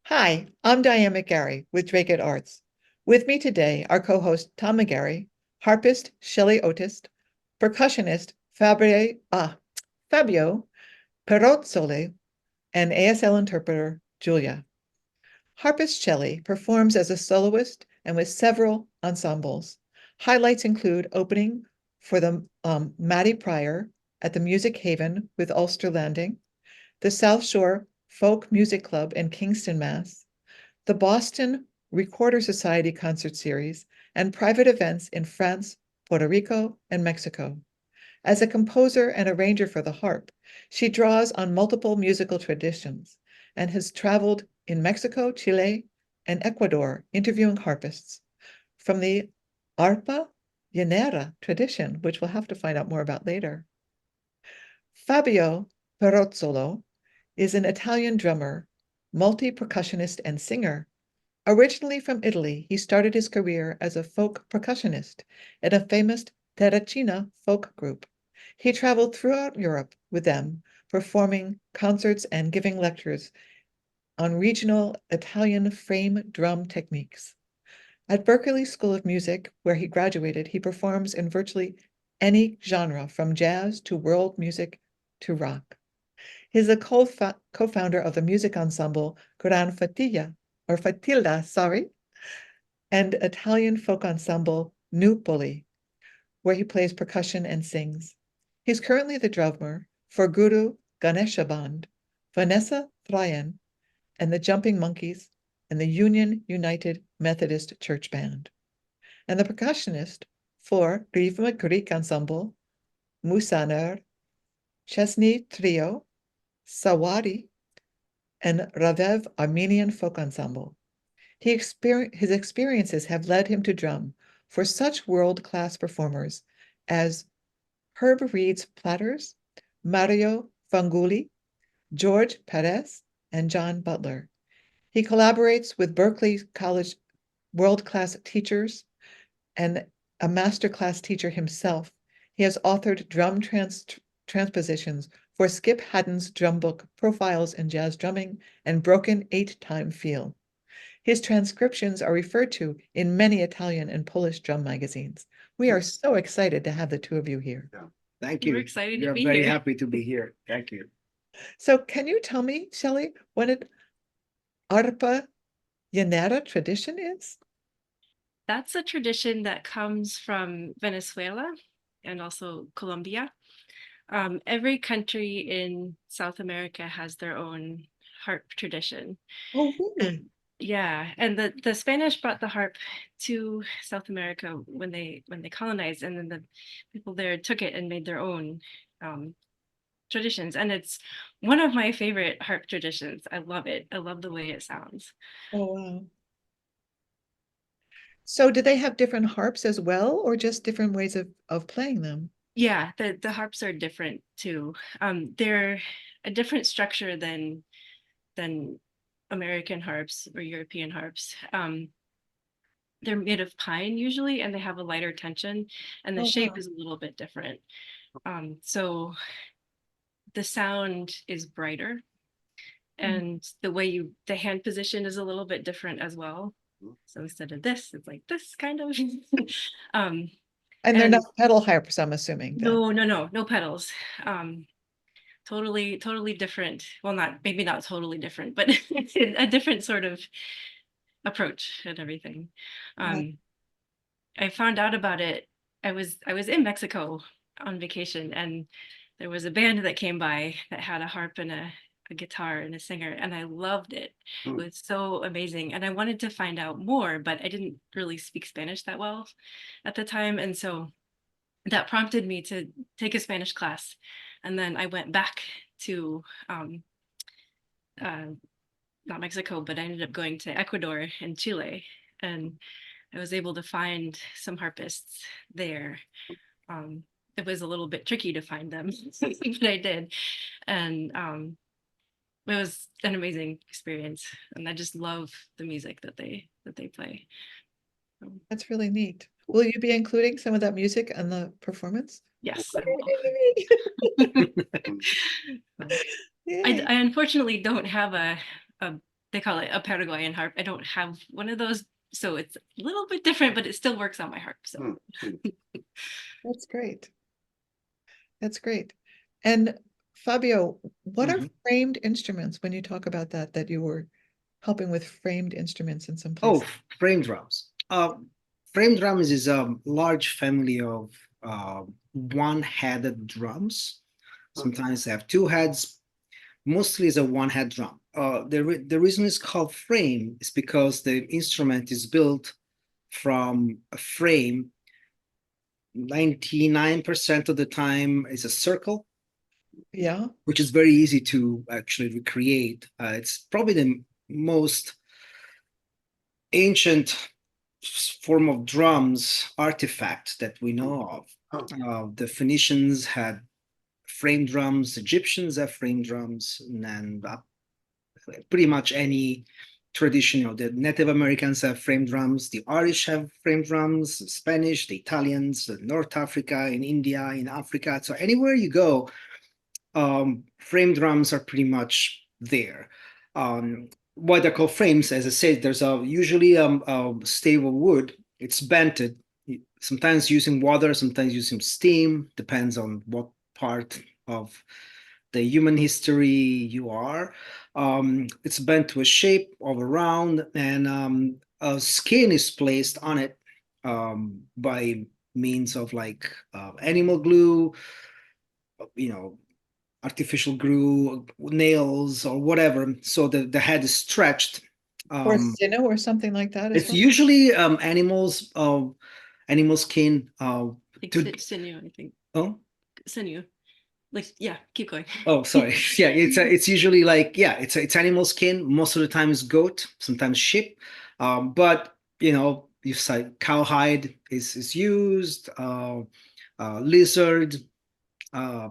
Hi, I'm Diane McGarry with Drake at Arts. With me today are co-host Tom McGarry, harpist Shelley Otis, percussionist Fabio Pirozzolo, and ASL interpreter Julia. Harpist Shelley performs as a soloist and with several ensembles. Highlights include opening for the Maddie Pryor at the Music Haven with Ulster Landing, the South Shore Folk Music Club in Kingston, Mass., the Boston Recorder Society concert series, and private events in France, Puerto Rico, and Mexico. As a composer and arranger for the harp, she draws on multiple musical traditions and has traveled in Mexico, Chile, and Ecuador interviewing harpists. From the arpa llanera tradition, which we'll have to find out more about later. Fabio Pirozzolo is an Italian drummer, multi-percussionist, and singer. Originally from Italy, he started his career as a folk percussionist in a famous Terracina folk group. He traveled throughout Europe with them, performing concerts and giving lectures on regional Italian frame drum techniques. At Berklee School of Music, where he graduated, he performs in virtually any genre, from jazz to world music to rock. He's a co-founder of the music ensemble Gran Fatilda, and Italian folk ensemble Nupoli, where he plays percussion and sings. He's currently the drummer for Guru Ganesha Band, Vanessa Thryan, and the Jumping Monkeys, and the Union United Methodist Church Band, and the percussionist for Rythme Greek Ensemble, Musaner, Chesney Trio, Sawari, and Ravev Armenian Folk Ensemble. His experiences have led him to drum for such world-class performers as Herb Reed's Platters, Mario Fanguli, George Perez, and John Butler. He collaborates with Berklee College world-class teachers and a masterclass teacher himself. He has authored drum transpositions for Skip Haddon's drum book, Profiles in Jazz Drumming, and Broken 8-Time Feel. His transcriptions are referred to in many Italian and Polish drum magazines. We are so excited to have the two of you here. Yeah. Thank you. We're excited to We're be very here. happy to be here. Thank you. So can you tell me, Shelley, what an arpa llanera tradition is? That's a tradition that comes from Venezuela and also Colombia. Every country in South America has their own harp tradition. Oh, really? Yeah, and the Spanish brought the harp to South America when they colonized, and then the people there took it and made their own traditions. And it's one of my favorite harp traditions. I love it. I love the way it sounds. Oh, wow. So do they have different harps as well, or just different ways of playing them? Yeah, the harps are different too. They're a different structure than American harps or European harps. They're made of pine usually, and they have a lighter tension, and the Oh, shape wow. is a little bit different. So the sound is brighter, Mm. and the hand position is a little bit different as well. So instead of this, it's like this kind of. um, And they're and not pedal harps, I'm assuming then. no pedals. Totally different. Well, not maybe not totally different, but a different sort of approach and everything. Wow. I found out about it. I was in Mexico on vacation, and there was a band that came by that had a harp and a guitar and a singer, and I loved it. It was so amazing, and I wanted to find out more, but I didn't really speak Spanish that well at the time, and so that prompted me to take a Spanish class. And then I went back to uh, not Mexico, but I ended up going to Ecuador and Chile. And I was able to find some harpists there. It was a little bit tricky to find them, but I did. And it was an amazing experience. And I just love the music that they play. That's really neat. Will you be including some of that music in the performance? Yes, I will. Yay. I unfortunately don't have a they call it a Paraguayan harp. I don't have one of those, so it's a little bit different, but it still works on my harp. So That's great. That's great. And Fabio, what are framed instruments when you talk about that you were helping with framed instruments in some Oh, places? frame drums. Frame drums is a large family of one-headed drums. Sometimes they have two heads. Mostly is a one-head drum. The reason it's called frame is because the instrument is built from a frame. 99% of the time is a circle, Yeah. which is very easy to actually recreate. It's probably the most ancient form of drums artifact that we know of. The Phoenicians had frame drums, Egyptians have frame drums, and pretty much any tradition. The Native Americans have frame drums, the Irish have frame drums, the Spanish, the Italians, North Africa, in India, in Africa. So anywhere you go, frame drums are pretty much there. What they're called frames, as I said, there's usually a stable wood. It's bented, sometimes using water, sometimes using steam, depends on what part of the human history you are. It's bent to a shape of a round, and a skin is placed on it by means of like animal glue, you know, artificial glue, nails, or whatever. So the head is stretched. Or sinew or something like that as It's well? usually animal skin. like To sinew, I think. oh Sinew. Like, yeah, keep going. oh sorry, yeah, it's usually like, yeah, it's animal skin. Most of the time it's goat, sometimes sheep, but you say cowhide is used. Lizard. Uh,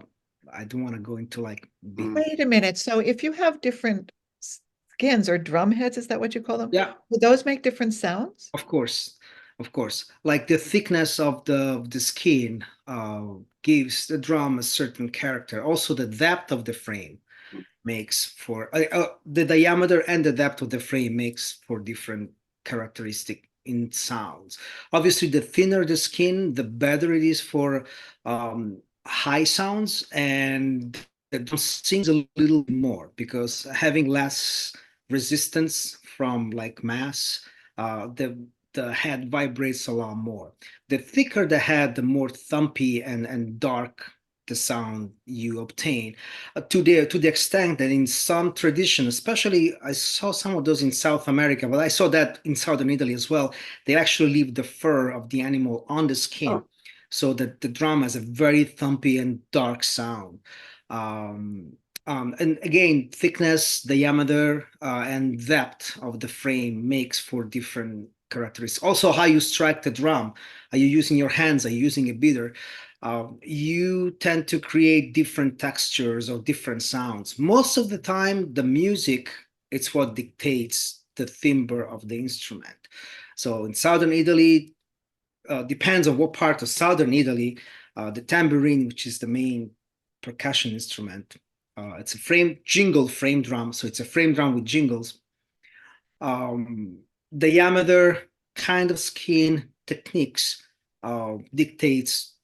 I don't want to go into like big. Wait a minute. So if you have different skins or drum heads, is that what you call them? Yeah, Would those make different sounds? of course, of course. Like the thickness of the skin gives the drum a certain character. Also, the depth of the frame makes for the diameter and the depth of the frame makes for different characteristic in sounds. Obviously, the thinner the skin, the better it is for high sounds, and the drum sings a little more because having less resistance from like mass, the head vibrates a lot more. The thicker the head, the more thumpy and dark the sound you obtain. To the extent that in some tradition, especially I saw some of those in South America, but I saw that in southern Italy as well. They actually leave the fur of the animal on the skin, so that the drum has a very thumpy and dark sound. Um, and again, thickness, diameter, and depth of the frame makes for different characteristics. Also, how you strike the drum. Are you using your hands? Are you using a beater? You tend to create different textures or different sounds. Most of the time, the music, it's what dictates the timbre of the instrument. So in southern Italy, depends on what part of southern Italy, the tambourine, which is the main percussion instrument, it's a jingle frame drum. So it's a frame drum with jingles. Diameter, kind of skin, techniques dictates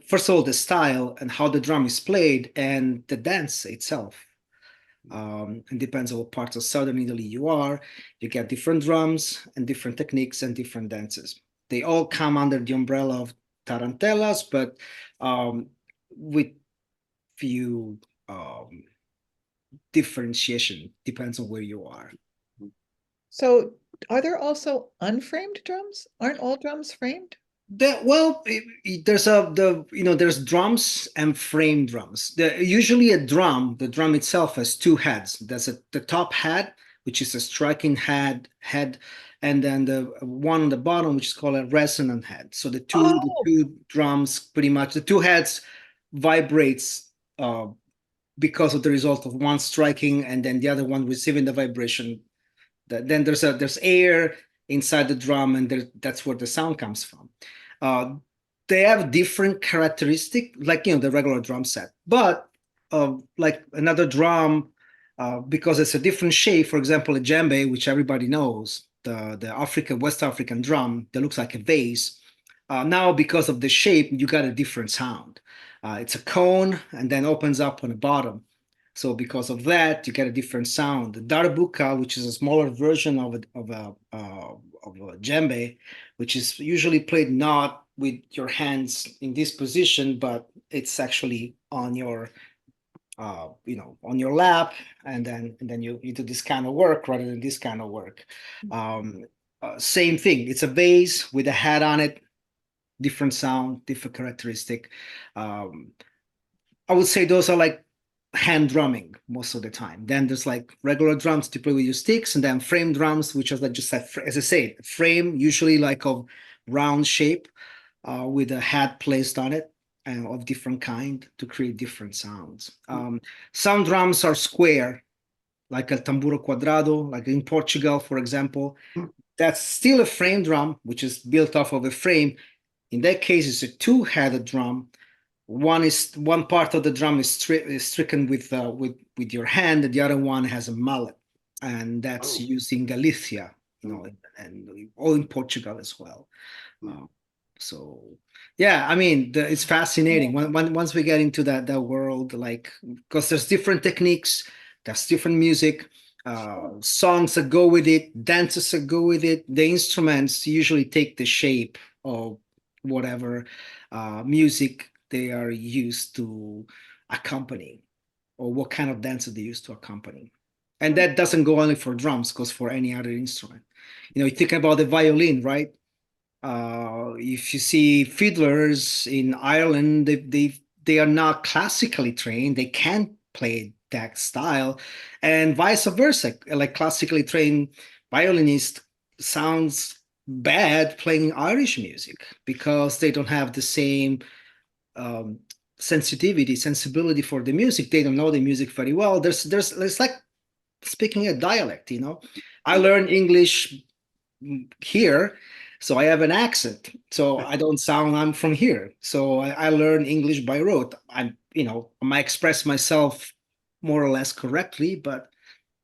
first of all the style and how the drum is played and the dance itself. And depends on what parts of southern Italy you are. You get different drums and different techniques and different dances. They all come under the umbrella of tarantellas, but with few differentiation, depends on where you are. So are there also unframed drums? Aren't all drums framed? There's drums and frame drums. Usually the drum itself has two heads. There's the top head, which is a striking head, and then the one on the bottom, which is called a resonant head. So the two drums, pretty much the two heads vibrates because of the result of one striking and then the other one receiving the vibration. Then there's air inside the drum, and that's where the sound comes from. They have different characteristic, like the regular drum set, but like another drum because it's a different shape. For example, a djembe, which everybody knows, the West African drum that looks like a vase. Now, because of the shape, you got a different sound. It's a cone and then opens up on the bottom. So because of that, you get a different sound. The darbuka, which is a smaller version of a djembe, which is usually played not with your hands in this position, but it's actually on your on your lap, and then you do this kind of work rather than this kind of work. Same thing. It's a vase with a hat on it, different sound, different characteristic. I would say those are like hand drumming most of the time. Then there's like regular drums to play with your sticks, and then frame drums, which are like just like, as I say, frame usually like of round shape with a hat placed on it and of different kind to create different sounds. Some drums are square, like a tamburo quadrado, like in Portugal, for example. That's still a frame drum, which is built off of a frame. In that case, it's a two-headed drum. One part of the drum is stricken with your hand, and the other one has a mallet, and that's used in Galicia, and all in Portugal as well. So yeah, I mean, it's fascinating once we get into that world, like, because there's different techniques, there's different music, songs that go with it, dances that go with it. The instruments usually take the shape of whatever music they are used to accompany, or what kind of dance they used to accompany. And that doesn't go only for drums, goes for any other instrument. You think about the violin, right? If you see fiddlers in Ireland, they are not classically trained. They can't play that style, and vice versa. Like classically trained violinist sounds bad playing Irish music because they don't have the same sensibility for the music. They don't know the music very well. It's like speaking a dialect. I learned English here, so I have an accent, so I don't sound I'm from here. So I learn English by rote. I might express myself more or less correctly, but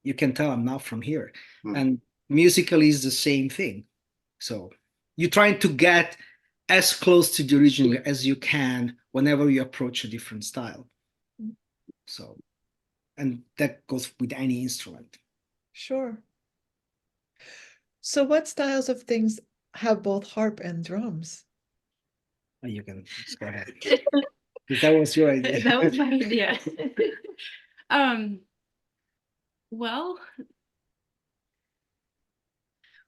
you can tell I'm not from here. And musically is the same thing. So you're trying to get as close to the original as you can whenever you approach a different style. So, and that goes with any instrument. Sure. So what styles of things have both harp and drums? You can just go ahead. That was your idea. That was my idea. Well,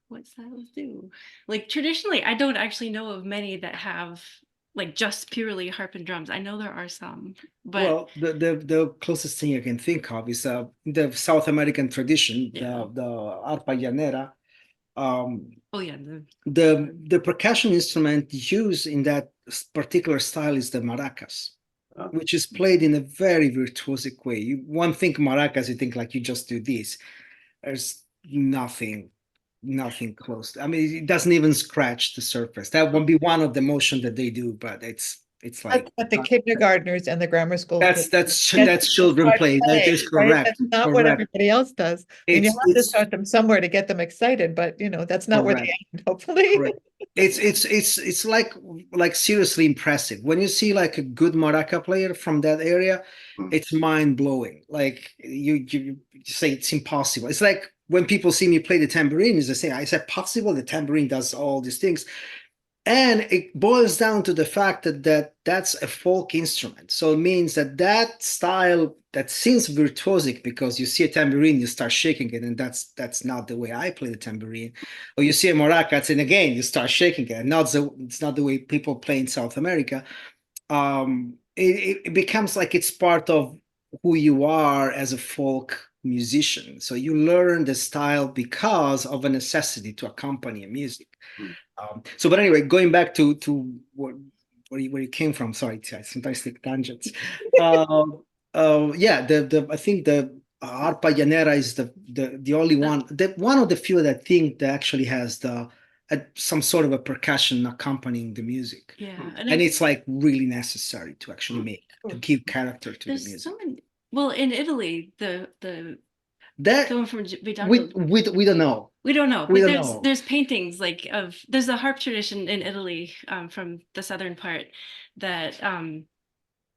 what styles do? Like traditionally, I don't actually know of many that have like just purely harp and drums. I know there are some, but well, the closest thing I can think of is the South American tradition, Yeah. the arpa llanera. oh yeah, The percussion instrument used in that particular style is the maracas, which is played in a very virtuosic way. One think maracas, you think like you just do this. There's nothing close. I mean, it doesn't even scratch the surface. That won't be one of the motion that they do, but it's like But the kindergartners and the grammar school that's kids that's children start play. That playing, is right? correct. That's not what Correct. everybody else does. I mean, you have to It's start them somewhere to get them excited, but that's not where correct. they end, hopefully. Correct. It's like seriously impressive when you see like a good maraca player from that area. It's mind blowing. Like you say it's impossible. It's like when people see me play the tambourine, is they say, I said possible the tambourine does all these things. And it boils down to the fact that that's a folk instrument. So it means that style that seems virtuosic because you see a tambourine, you start shaking it, and that's not the way I play the tambourine. Or you see a maracas, and again you start shaking it, and it's not the way people play in South America. It becomes like it's part of who you are as a folk musician. So you learn the style because of a necessity to accompany a music. But anyway, going back to where you came from. Sorry, I sometimes take tangents. Yeah, the I think the arpa llanera is the only one, one of the few that I think that actually has some sort of a percussion accompanying the music. yeah, And it's like really necessary to actually make to give character to the there's music. so many. Well, in Italy, the That Someone from we Bidano. we don't know. We don't know, We but don't there's know. there's paintings like there's a harp tradition in Italy, from the southern part, that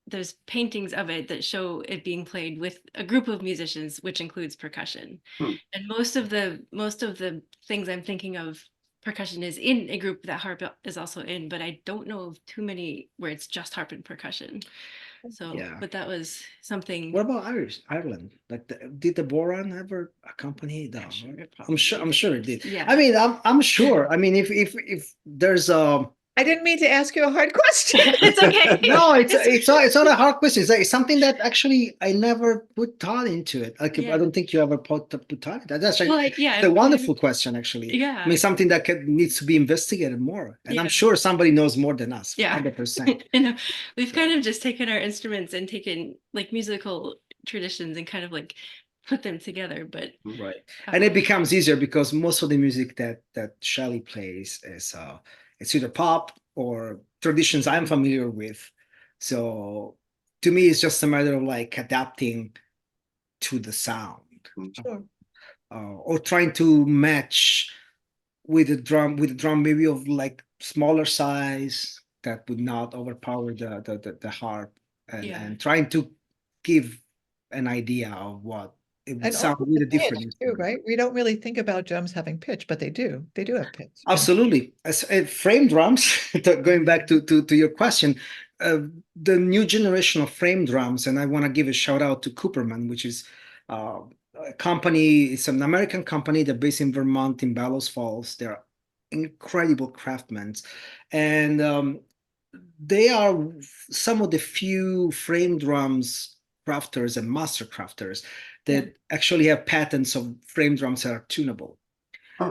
there's paintings of it that show it being played with a group of musicians, which includes percussion. And most of the things I'm thinking of, percussion is in a group that harp is also in, but I don't know of too many where it's just harp and percussion. So, Yeah. but that was something. What about Ireland? Like, did the Boran ever accompany the? I'm sure it I'm sure. I'm probably sure it did. did. Yeah. I mean, I'm sure. I mean, if there's a I didn't mean to ask you a hard question. It's okay. no, it's not a hard question. It's something that actually I never put thought into it. Like, I Yeah. don't think you ever put thought into that. That's Well, yeah, a wonderful question, actually. yeah. I mean, something that needs to be investigated more, and I'm Yeah. sure somebody knows more than us. Yeah. 100%. You know, we've kind of just taken our instruments and taken like musical traditions and kind of like put them together, but Right. And it becomes easier because most of the music that Shelley plays is it's either pop or traditions I'm familiar with. So to me, it's just a matter of like adapting to the sound, Sure. or trying to match with a drum maybe of like smaller size that would not overpower the harp, Yeah. and trying to give an idea of what it would And sound also with the a different pitch too, instrument. right? We don't really think about drums having pitch, but they do. They do have pitch. Absolutely. As frame drums, going back to your question, the new generation of frame drums, and I want to give a shout out to Cooperman, which is a company, it's an American company. They're based in Vermont, in Bellows Falls. They're incredible craftsmen. And they are some of the few frame drums crafters and master crafters that actually have patents of frame drums that are tunable.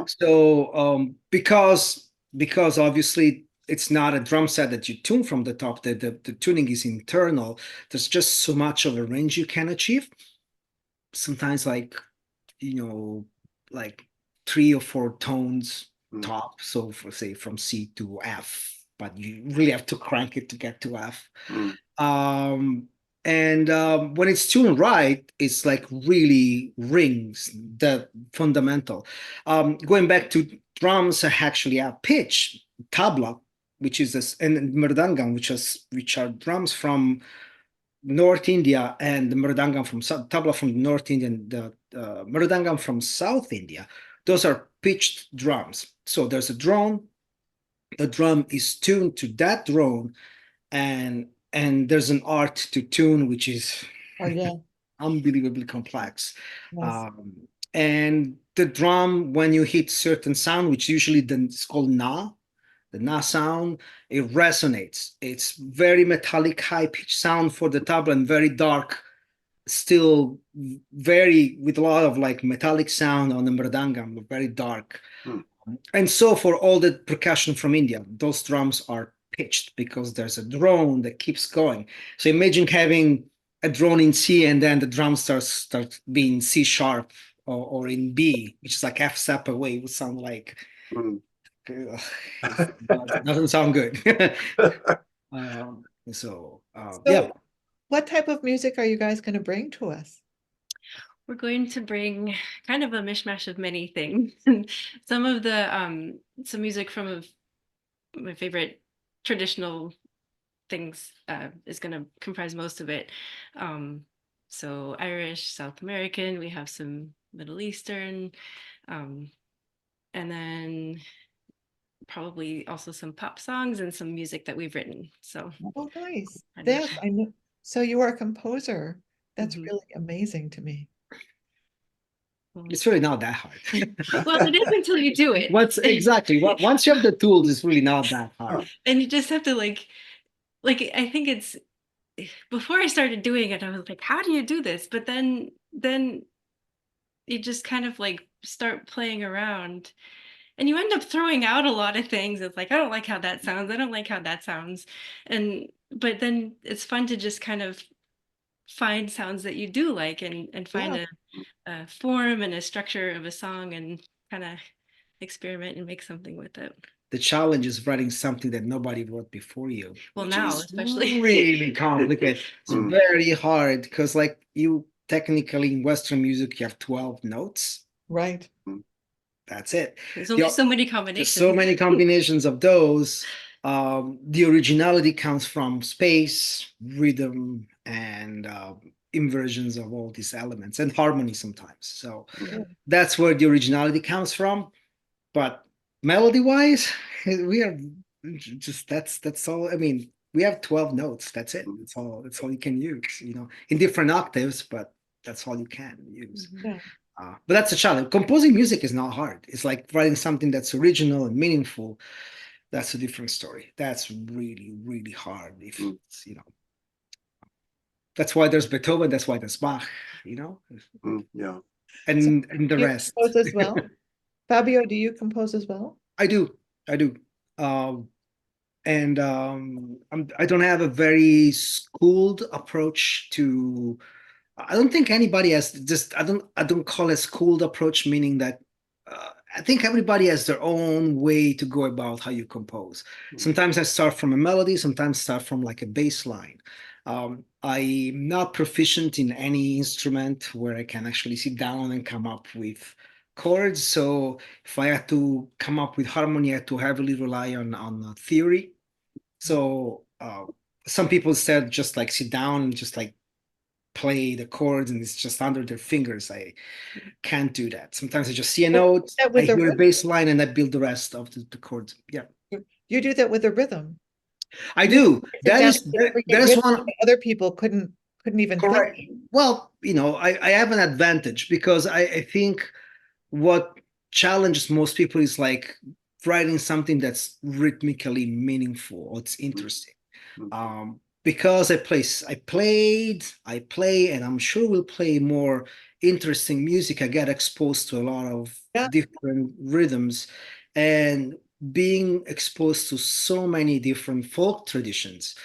So because obviously it's not a drum set that you tune from the top, the tuning is internal. There's just so much of a range you can achieve. Sometimes like like 3 or 4 tones top. So for say from C to F, but you really have to crank it to get to F. And when it's tuned right, it's like really rings the fundamental. Going back to drums, actually have pitch, tabla, which is this, and mridangam, which are drums from North India, and the mridangam from tabla from North India, and the mridangam from South India. Those are pitched drums. So there's a drone. The drum is tuned to that drone, and there's an art to tune, which is unbelievably complex. Yes. And the drum, when you hit certain sound, which usually it's called na, the na sound, it resonates. It's very metallic, high pitched sound for the tabla, and very dark, still very with a lot of like metallic sound on the mridangam, very dark. And so for all the percussion from India, those drums are pitched because there's a drone that keeps going. So imagine having a drone in C, and then the drum starts being C sharp, or in B, which is like F step away. It would sound like doesn't sound good. So yeah. What type of music are you guys going to bring to us? We're going to bring kind of a mishmash of many things. Some of the some music from my favorite traditional things is going to comprise most of it. So Irish, South American, we have some Middle Eastern, and then probably also some pop songs and some music that we've written. So nice. I know. So you are a composer. That's really amazing to me. It's really not that hard. Well, it is until you do it. Exactly. Once you have the tools, it's really not that hard. And you just have to like I think it's, before I started doing it, I was like, how do you do this? But then you just kind of like start playing around, and you end up throwing out a lot of things. It's like, I don't like how that sounds. I don't like how that sounds. But then it's fun to just kind of find sounds that you do like, and find a form and a structure of a song, and kind of experiment and make something with it. The challenge is writing something that nobody wrote before you. Well, now especially really complicated. It's very hard because like you technically in Western music, you have 12 notes. Right. That's it. There's only so many There's combinations. so many combinations of those. The originality comes from space, rhythm, and inversions of all these elements, and harmony sometimes. So Yeah. that's where the originality comes from. But melody wise, we are just that's all. I mean, we have 12 notes. That's it. That's all you can use, in different octaves, but that's all you can use. Yeah. But that's a challenge. Composing music is not hard. It's like writing something that's original and meaningful. That's a different story. That's really, really hard. If it's, that's why there's Beethoven. That's why there's Bach. Yeah. So And the you rest. compose as well? Fabio, do you compose as well? I do. I do. And I don't have a very schooled approach to. I don't think anybody has just. I don't call it schooled approach, meaning that I think everybody has their own way to go about how you compose. Sometimes I start from a melody. Sometimes start from like a bass line. I'm not proficient in any instrument where I can actually sit down and come up with chords. So if I had to come up with harmony, I had to heavily rely on theory. So some people said just like sit down and just like play the chords and it's just under their fingers. I can't do that. Sometimes I just see a note, That I with a hear a rhythm. bass line, and I build the rest of the chords. Yeah, You do that with a rhythm. I do. Sit down and create There's rhythm one that other people couldn't even think. correct. Well, I have an advantage because I think what challenges most people is like writing something that's rhythmically meaningful or it's interesting. Because I play, and I'm sure we'll play more interesting music. I get exposed to a lot of Yeah. different rhythms, and being exposed to so many different folk traditions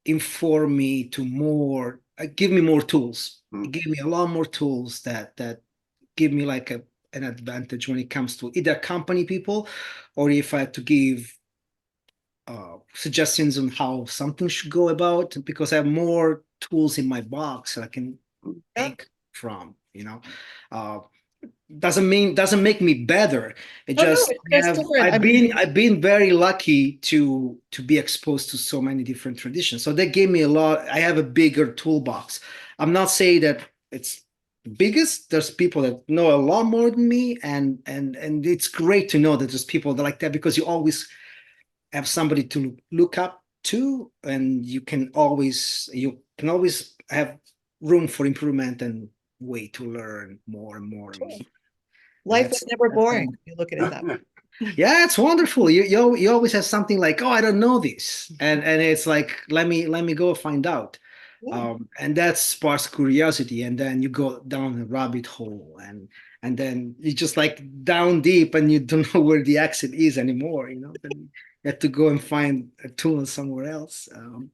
inform me to more, give me more tools. It gave me a lot more tools that give me like an advantage when it comes to either accompany people or if I have to give suggestions on how something should go about because I have more tools in my box that I can take from, Uh, doesn't make me better. It Oh, no, just it's just different. I mean, I've been very lucky to be exposed to so many different traditions. So that gave me a lot. I have a bigger toolbox. I'm not saying that it's biggest. There's people that know a lot more than me, and it's great to know that there's people that like that because you always have somebody to look up to, and you can always have room for improvement and way to learn more and more. life is never boring. You look at it that way. Yeah, it's wonderful. You always have something like, oh, I don't know this, and it's like let me go find out. Yeah. And that sparks curiosity, and then you go down a rabbit hole, and then you just like down deep, and you don't know where the exit is anymore. Then you have to go and find a tool somewhere else.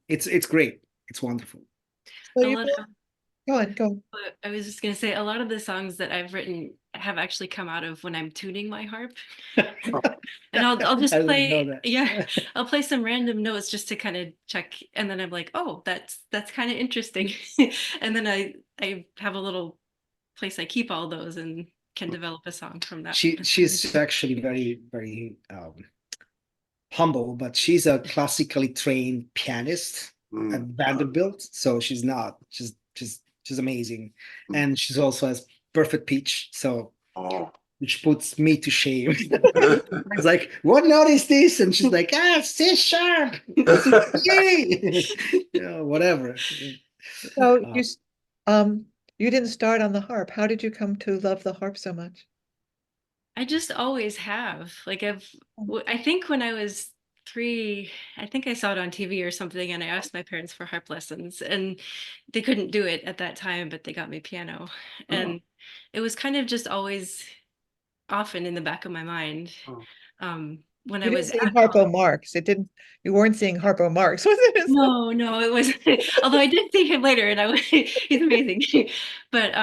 It's great. It's wonderful. So A you lot of, go on, go on. I was just gonna say a lot of the songs that I've written have actually come out of when I'm tuning my harp. And I'll just I didn't play, know that. yeah, I'll play some random notes just to kind of check, and then I'm like, oh, that's kind of interesting. And then I have a little place I keep all those and can develop a song from that. She's actually very very humble, but she's a classically trained pianist at Vanderbilt, so she's amazing, and she's also has perfect pitch, so which puts me to shame. It's like, what note is this? And she's like, C sharp, G, whatever. So you didn't start on the harp. How did you come to love the harp so much? I just always have. Like I think when I was 3, I think I saw it on TV or something, and I asked my parents for harp lessons, and they couldn't do it at that time, but they got me piano, and it was kind of just always often in the back of my mind. When I You didn't was sing at Harpo college. Marx. You weren't seeing Harpo Marx, was it? No, it was. Although I did see him later, and he's amazing. But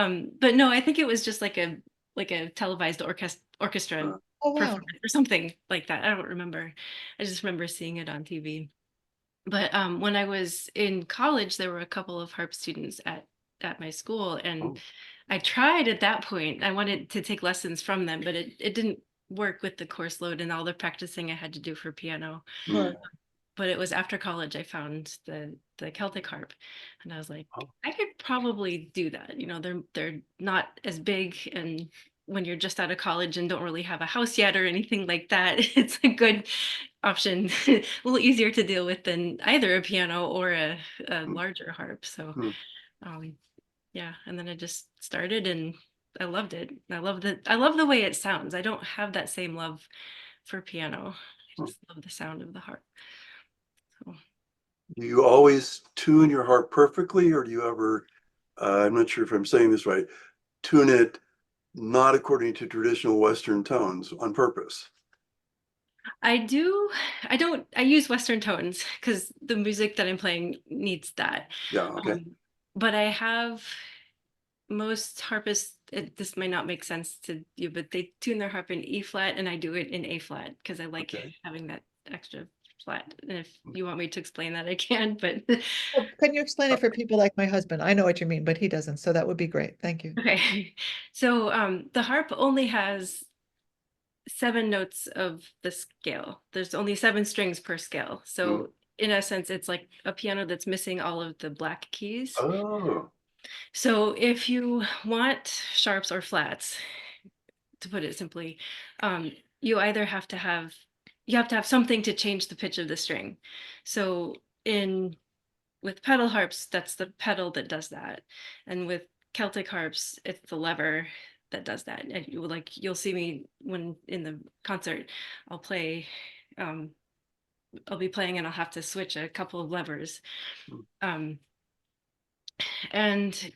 no, I think it was just like a televised orchestra Oh, wow. performance or something like that. I don't remember. I just remember seeing it on TV. But when I was in college, there were a couple of harp students at at my school, and Oh. I tried at that point. I wanted to take lessons from them, but it didn't work with the course load and all the practicing I had to do for piano. Sure. But it was after college I found the Celtic harp, and I was like, Oh. I could probably do that. You know, they're not as big, and when you're just out of college and don't really have a house yet or anything like that, it's a good option, a little easier to deal with than either a piano or a larger harp. So Hmm. yeah, and then I just started and I loved it. I love the way it sounds. I don't have that same love for piano. I just love the sound of the harp. So Do you always tune your harp perfectly, or do you ever, I'm not sure if I'm saying this right, tune it not according to traditional Western tones on purpose? I do, I use Western tones because the music that I'm playing needs that. Yeah, okay. But I have most harpists, this might not make sense to you, but they tune their harp in E flat and I do it in A flat because I like Okay. having that extra flat. And if you want me to explain that, I can, but Well, can you explain it for people like my husband? I know what you mean, but he doesn't. So that would be great. Thank you. okay. So the harp only has 7 notes of the scale. There's only 7 strings per scale. So in essence, it's like a piano that's missing all of the black keys. Oh, So if you want sharps or flats, to put it simply, you either have to have something to change the pitch of the string. So in with pedal harps, that's the pedal that does that, and with Celtic harps, it's the lever that does that. And you'll see me when in the concert, I'll play, I'll be playing and I'll have to switch a couple of levers, and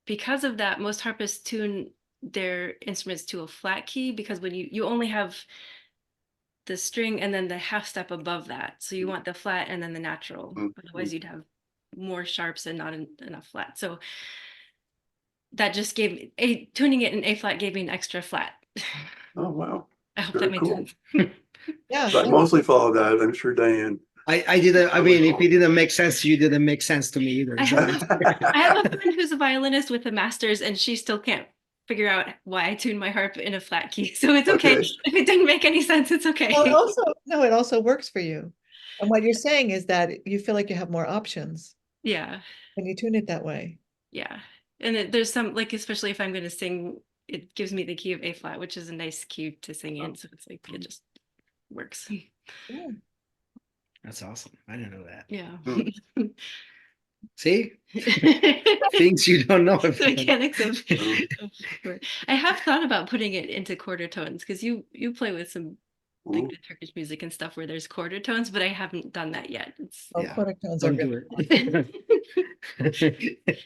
because of that, most harpists tune their instruments to a flat key because when you only have the string and then the half step above that. So you want the flat and then the natural. Otherwise you'd have more sharps and not enough flat. So that just gave tuning it in A flat gave me an extra flat. oh, wow. I hope Very that made cool. sense. Yeah. So I mostly follow that. I'm sure Diane. I didn't, I mean, if it didn't make sense to you, it didn't make sense to me either. I So have a friend who's a violinist with a master's and she still can't figure out why I tune my harp in a flat key. So it's okay. Okay. If it didn't make any sense, it's okay. Well, it also works for you. And what you're saying is that you feel like you have more options Yeah. when you tune it that way. Yeah. And there's some, like, especially if I'm going to sing, it gives me the key of A flat, which is a nice key to sing in. So it's like, it just works. Yeah. that's awesome. I didn't know that. Yeah. See, things you don't know. The mechanics of Oh. I have thought about putting it into quarter tones because you play with some like Ooh. the Turkish music and stuff where there's quarter tones, but I haven't done that yet. It's Oh, Yeah. quarter tones are Don't really do it.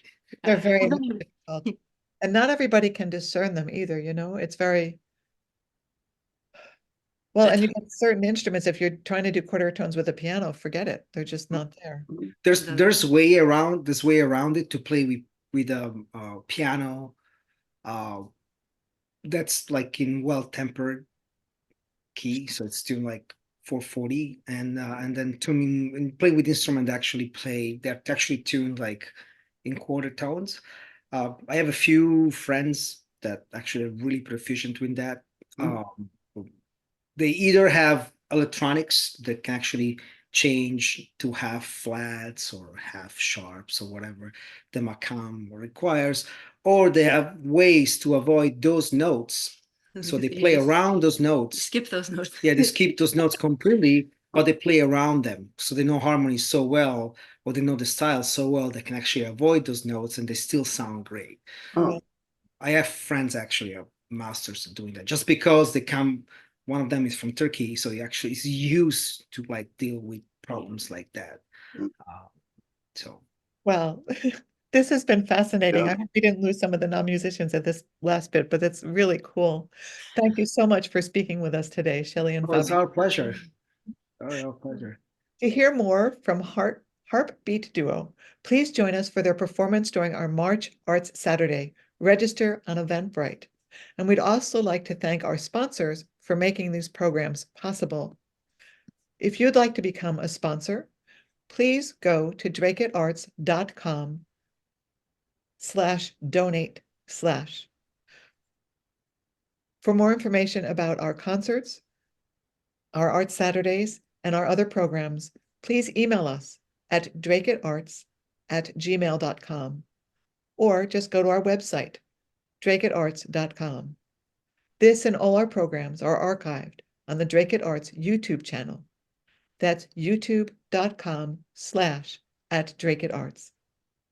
they're very Well, difficult. And not everybody can discern them either, you know? It's very well, and you get certain instruments, if you're trying to do quarter tones with a piano, forget it. They're just not there. There's way around it to play with a piano that's like in well-tempered key, so it's tuned like 440, and then tuning and playing with instrument they're actually tuned like in quarter tones. I have a few friends that actually are really proficient with that. They either have electronics that can actually change to half flats or half sharps or whatever the macam requires, or they have ways to avoid those notes. So they play around those notes. Skip those notes. Yeah, they skip those notes completely, but they play around them. So they know harmony so well, or they know the style so well, they can actually avoid those notes and they still sound great. Oh. I have friends actually are masters of doing that just because they come. One of them is from Turkey, so he actually is used to like deal with problems like that. So Well, this has been fascinating. Yeah. I hope we didn't lose some of the non-musicians at this last bit, but it's really cool. Thank you so much for speaking with us today, Shelley and it's Fabio. our pleasure. Our pleasure. To hear more from HarpBeat Duo, please join us for their performance during our March Arts Saturday. Register on Eventbrite. And we'd also like to thank our sponsors for making these programs possible. If you'd like to become a sponsor, please go to draketarts.com /donate/. For more information about our concerts, our Art Saturdays, and our other programs, please email us at drakeittarts@gmail.com or just go to our website, drakeittarts.com. This and all our programs are archived on the Drake It Arts YouTube channel. That's youtube.com/@DrakeItArts.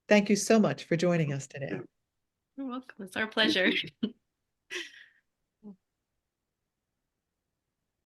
Thank you so much for joining us today. You're welcome. It's our pleasure.